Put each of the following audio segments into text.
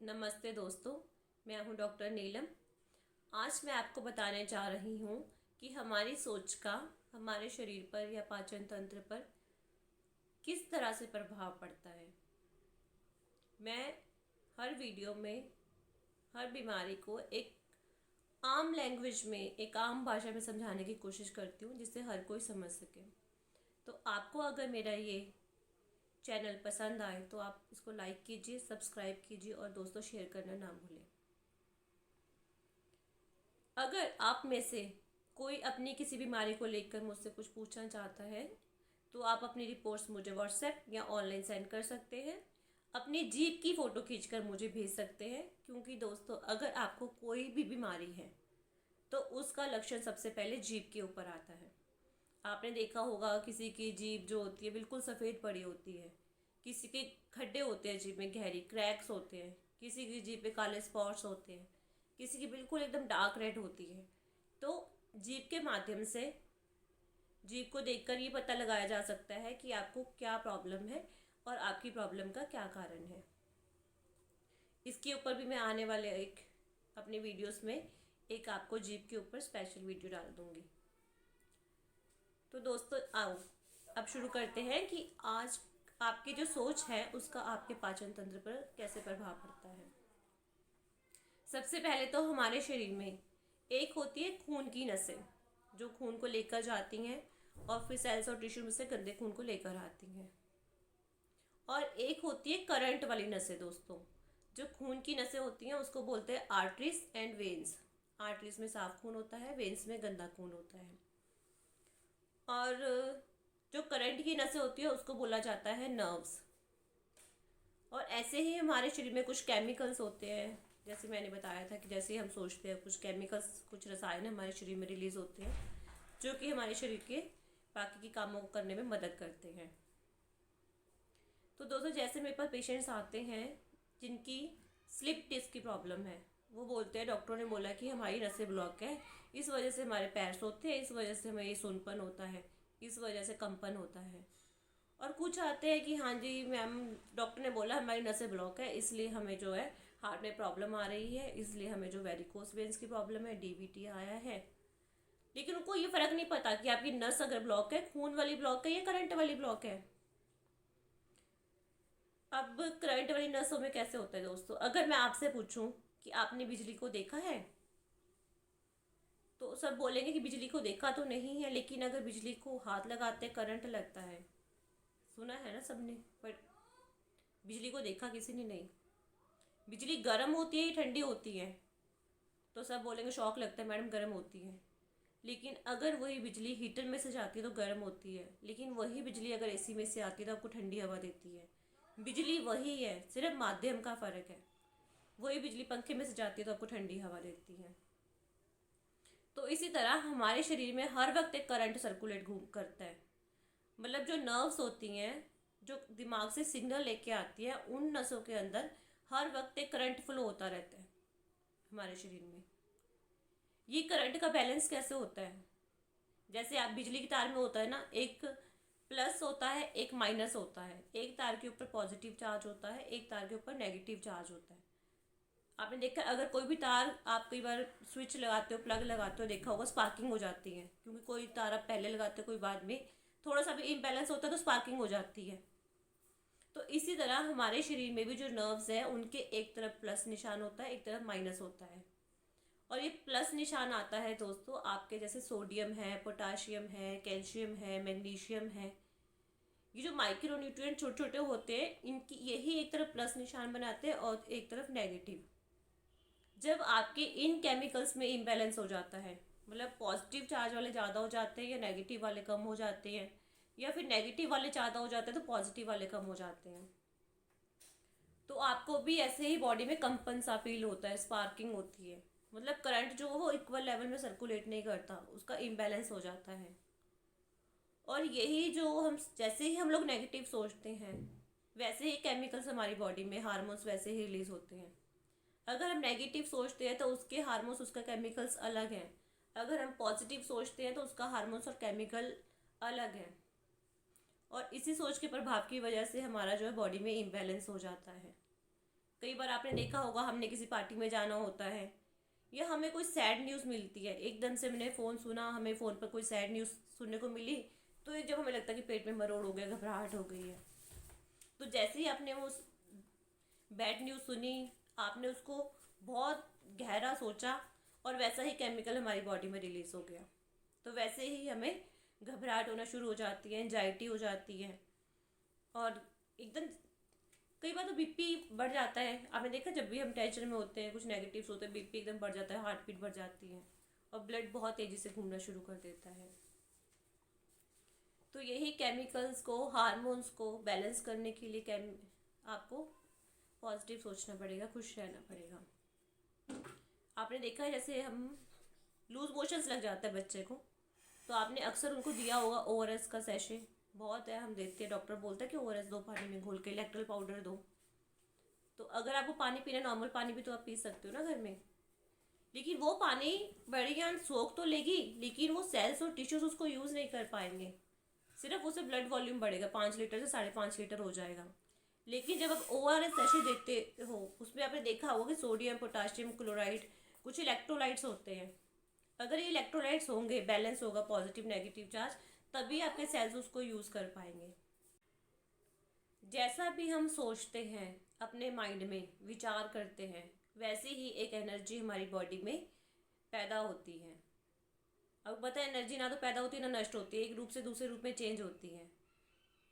नमस्ते दोस्तों, मैं हूं डॉक्टर नीलम। आज मैं आपको बताने जा रही हूं कि हमारी सोच का हमारे शरीर पर या पाचन तंत्र पर किस तरह से प्रभाव पड़ता है। मैं हर वीडियो में हर बीमारी को एक आम लैंग्वेज में, एक आम भाषा में समझाने की कोशिश करती हूँ जिससे हर कोई समझ सके। तो आपको अगर मेरा ये चैनल पसंद आए तो आप इसको लाइक कीजिए, सब्सक्राइब कीजिए और दोस्तों शेयर करना ना भूलें। अगर आप में से कोई अपनी किसी बीमारी को लेकर मुझसे कुछ पूछना चाहता है तो आप अपनी रिपोर्ट्स मुझे व्हाट्सएप या ऑनलाइन सेंड कर सकते हैं। अपनी जीभ की फ़ोटो खींचकर मुझे भेज सकते हैं, क्योंकि दोस्तों अगर आपको कोई भी बीमारी है तो उसका लक्षण सबसे पहले जीभ के ऊपर आता है। आपने देखा होगा किसी की जीभ जो होती है बिल्कुल सफ़ेद पड़ी होती है, किसी के खड्डे होते हैं जीभ में, गहरी क्रैक्स होते हैं, किसी की जीभ पे काले स्पॉट्स होते हैं, किसी की बिल्कुल एकदम डार्क रेड होती है। तो जीभ के माध्यम से, जीभ को देखकर ये पता लगाया जा सकता है कि आपको क्या प्रॉब्लम है और आपकी प्रॉब्लम का क्या कारण है। इसके ऊपर भी मैं आने वाले अपने वीडियोस में एक आपको जीभ के ऊपर स्पेशल वीडियो डाल दूंगी। तो दोस्तों आओ अब शुरू करते हैं कि आज आपकी जो सोच है उसका आपके पाचन तंत्र पर कैसे प्रभाव पड़ता है। सबसे पहले तो हमारे शरीर में एक होती है खून की नसें, जो खून को लेकर जाती हैं और फिर सेल्स और टिश्यू में से गंदे खून को लेकर आती हैं। और एक होती है करंट वाली नसें दोस्तों। जो खून की नसें होती हैं उसको बोलते हैं आर्टरीज एंड वेन्स। आर्टरीज में साफ खून होता है, वेन्स में गंदा खून होता है। और जो करंट की नसें होती है उसको बोला जाता है नर्व्स। और ऐसे ही हमारे शरीर में कुछ केमिकल्स होते हैं, जैसे मैंने बताया था कि जैसे हम सोचते हैं कुछ केमिकल्स, कुछ रसायन हमारे शरीर में रिलीज़ होते हैं जो कि हमारे शरीर के बाकी के कामों को करने में मदद करते हैं। तो दोस्तों जैसे मेरे पास पेशेंट्स आते हैं जिनकी स्लिप डिस्क की प्रॉब्लम है, वो बोलते हैं डॉक्टर ने बोला कि हमारी नसें ब्लॉक है, इस वजह से हमारे पैर सोते हैं, इस वजह से हमें ये सुनपन होता है, इस वजह से कंपन होता है। और कुछ आते हैं कि हाँ जी मैम, डॉक्टर ने बोला हमारी नसें ब्लॉक है, इसलिए हमें जो है हार्ट में प्रॉब्लम आ रही है, इसलिए हमें जो वेरिकोस वेन्स की प्रॉब्लम है, डीवीटी आया है। लेकिन उनको ये फ़र्क नहीं पता कि आपकी नस अगर ब्लॉक है, खून वाली ब्लॉक है या करंट वाली ब्लॉक है। अब करंट वाली नसों में कैसे होता है दोस्तों, अगर मैं आपसे पूछूं कि आपने बिजली को देखा है तो सब बोलेंगे कि बिजली को देखा तो नहीं है, लेकिन अगर बिजली को हाथ लगाते करंट लगता है। सुना है ना सबने, पर बिजली को देखा किसी ने नहीं। बिजली गर्म होती है या ठंडी होती है, तो सब बोलेंगे शॉक लगता है मैडम, गर्म होती है। लेकिन अगर वही बिजली हीटर में से जाती है तो गर्म होती है, लेकिन वही बिजली अगर एसी में से आती है तो आपको ठंडी हवा देती है। बिजली वही है, सिर्फ माध्यम का फ़र्क है। वही बिजली पंखे में से जाती है तो आपको ठंडी हवा देती है। तो इसी तरह हमारे शरीर में हर वक्त एक करंट सर्कुलेट घूम करता है। मतलब जो नर्व्स होती हैं, जो दिमाग से सिग्नल लेके आती है, उन नसों के अंदर हर वक्त एक करंट फ्लो होता रहता है हमारे शरीर में। ये करंट का बैलेंस कैसे होता है, जैसे आप बिजली की तार में होता है ना, एक प्लस होता है एक माइनस होता है, एक तार के ऊपर पॉजिटिव चार्ज होता है, एक तार के ऊपर नेगेटिव चार्ज होता है। आपने देखा अगर कोई भी तार आप कई बार स्विच लगाते हो, प्लग लगाते हो, देखा होगा स्पार्किंग हो जाती है, क्योंकि कोई तार आप पहले लगाते हो कोई बाद में, थोड़ा सा भी इम्बैलेंस होता है तो स्पार्किंग हो जाती है। तो इसी तरह हमारे शरीर में भी जो नर्व्स है उनके एक तरफ प्लस निशान होता है, एक तरफ माइनस होता है। और ये प्लस निशान आता है दोस्तों आपके जैसे सोडियम है, पोटाशियम है, कैल्शियम है, मैग्नीशियम है। ये जो माइक्रो न्यूट्रिएंट छोटे छोटे होते हैं, इनकी यही एक तरफ प्लस निशान बनाते हैं और एक तरफ नेगेटिव। जब आपके इन केमिकल्स में इम्बैलेंस हो जाता है, मतलब पॉजिटिव चार्ज वाले ज़्यादा हो जाते हैं या नेगेटिव वाले कम हो जाते हैं, या फिर नेगेटिव वाले ज़्यादा हो जाते हैं तो पॉजिटिव वाले कम हो जाते हैं, तो आपको भी ऐसे ही बॉडी में कंपन सा फील होता है, स्पार्किंग होती है। मतलब करंट जो वो इक्वल लेवल में सर्कुलेट नहीं करता, उसका इम्बैलेंस हो जाता है। और यही जो हम, जैसे ही हम लोग नेगेटिव सोचते हैं वैसे ही केमिकल्स हमारी बॉडी में, हार्मोन्स वैसे ही रिलीज होते हैं। अगर हम नेगेटिव सोचते हैं तो उसके हार्मोन्स, उसका केमिकल्स अलग हैं। अगर हम पॉजिटिव सोचते हैं तो उसका हार्मोन्स और केमिकल अलग है। और इसी सोच के प्रभाव की वजह से हमारा जो है बॉडी में इम्बैलेंस हो जाता है। कई बार आपने देखा होगा, हमने किसी पार्टी में जाना होता है या हमें कोई सैड न्यूज़ मिलती है, एकदम से मैंने फ़ोन सुना, हमें फ़ोन पर कोई सैड न्यूज़ सुनने को मिली, तो जब हमें लगता है कि पेट में मरोड़ हो गया, घबराहट हो गई है, तो जैसे ही आपने वो बैड न्यूज़ सुनी, आपने उसको बहुत गहरा सोचा और वैसा ही केमिकल हमारी बॉडी में रिलीज़ हो गया, तो वैसे ही हमें घबराहट होना शुरू हो जाती है, एंजाइटी हो जाती है और एकदम कई बार तो बीपी बढ़ जाता है। आपने देखा, जब भी हम टेंशन में होते हैं, कुछ नेगेटिव होते हैं, बीपी एकदम बढ़ जाता है, हार्ट बीट बढ़ जाती है और ब्लड बहुत तेज़ी से घूमना शुरू कर देता है। तो यही केमिकल्स को, हार्मोन्स को बैलेंस करने के लिए आपको पॉजिटिव सोचना पड़ेगा, खुश रहना पड़ेगा। आपने देखा है, जैसे हम लूज मोशंस लग जाता है बच्चे को, तो आपने अक्सर उनको दिया होगा ओआरएस का सैशे, बहुत है, हम देखते हैं, डॉक्टर बोलता है कि ओआरएस दो पानी में घोल के, इलेक्ट्रोल पाउडर दो। तो अगर आपको पानी पीना, नॉर्मल पानी भी तो आप पी सकते हो ना घर में, लेकिन वो पानी बढ़िया सोख तो लेगी, लेकिन वो सेल्स और टिश्यूज उसको यूज़ नहीं कर पाएंगे, सिर्फ उससे ब्लड वॉल्यूम बढ़ेगा, 5 लीटर से 5.5 लीटर हो जाएगा। लेकिन जब आप ओआरएस सैशे देखते हो, उसमें आपने देखा होगा कि सोडियम, पोटाशियम क्लोराइड, कुछ इलेक्ट्रोलाइट्स होते हैं। अगर ये इलेक्ट्रोलाइट्स होंगे, बैलेंस होगा पॉजिटिव नेगेटिव चार्ज, तभी आपके सेल्स उसको यूज़ कर पाएंगे। जैसा भी हम सोचते हैं, अपने माइंड में विचार करते हैं, वैसे ही एक एनर्जी हमारी बॉडी में पैदा होती है। अब पता है, एनर्जी ना तो पैदा होती है ना नष्ट होती है, एक रूप से दूसरे रूप में चेंज होती है।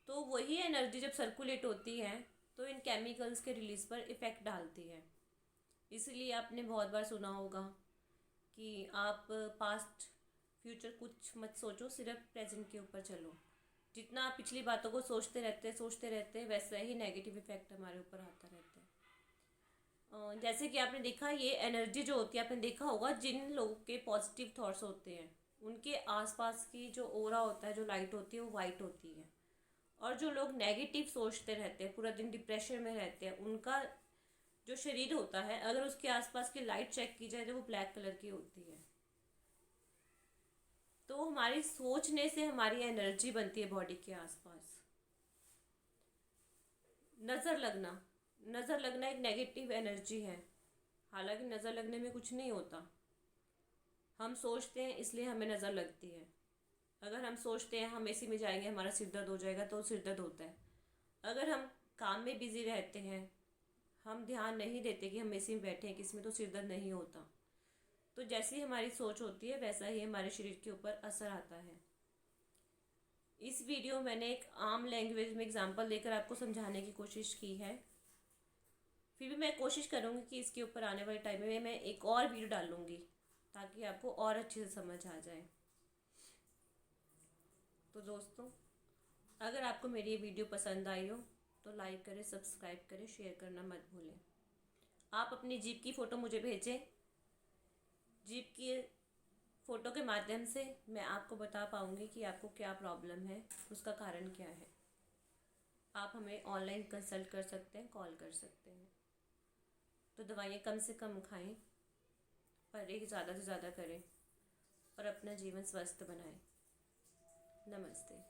तो वही एनर्जी जब सर्कुलेट होती है तो इन केमिकल्स के रिलीज पर इफ़ेक्ट डालती है। इसलिए आपने बहुत बार सुना होगा कि आप पास्ट फ्यूचर कुछ मत सोचो, सिर्फ प्रेजेंट के ऊपर चलो। जितना आप पिछली बातों को सोचते रहते वैसा ही नेगेटिव इफेक्ट हमारे ऊपर आता रहता है। जैसे कि आपने देखा, ये एनर्जी जो होती है, आपने देखा होगा, जिन लोगों के पॉजिटिव थॉट्स होते हैं उनके आसपास की जो ओरा होता है, जो लाइट होती है, वो वाइट होती है। और जो लोग नेगेटिव सोचते रहते हैं, पूरा दिन डिप्रेशन में रहते हैं, उनका जो शरीर होता है, अगर उसके आसपास की लाइट चेक की जाए तो वो ब्लैक कलर की होती है। तो हमारी सोचने से हमारी एनर्जी बनती है बॉडी के आसपास। नज़र लगना एक नेगेटिव एनर्जी है, हालांकि नज़र लगने में कुछ नहीं होता। हम सोचते हैं इसलिए हमें नज़र लगती है। अगर हम सोचते हैं हम एसी में जाएंगे, हमारा सिर दर्द हो जाएगा, तो सिर दर्द होता है। अगर हम काम में बिजी रहते हैं, हम ध्यान नहीं देते कि हम एसी में बैठे हैं किसमें, तो सिर दर्द नहीं होता। तो जैसी हमारी सोच होती है वैसा ही हमारे शरीर के ऊपर असर आता है। इस वीडियो में मैंने एक आम लैंग्वेज में एग्जांपल देकर आपको समझाने की कोशिश की है। फिर भी मैं कोशिश करूँगी कि इसके ऊपर आने वाले टाइम में मैं एक और वीडियो डालूँगी ताकि आपको और अच्छे से समझ आ जाए। तो दोस्तों, अगर आपको मेरी ये वीडियो पसंद आई हो तो लाइक करें, सब्सक्राइब करें, शेयर करना मत भूलें। आप अपनी जीप की फ़ोटो मुझे भेजें। जीप की फ़ोटो के माध्यम से मैं आपको बता पाऊँगी कि आपको क्या प्रॉब्लम है, उसका कारण क्या है। आप हमें ऑनलाइन कंसल्ट कर सकते हैं, कॉल कर सकते हैं। तो दवाइयाँ कम से कम खाएं, परहेज़ ज़्यादा से ज़्यादा करें और अपना जीवन स्वस्थ बनाएं। नमस्ते।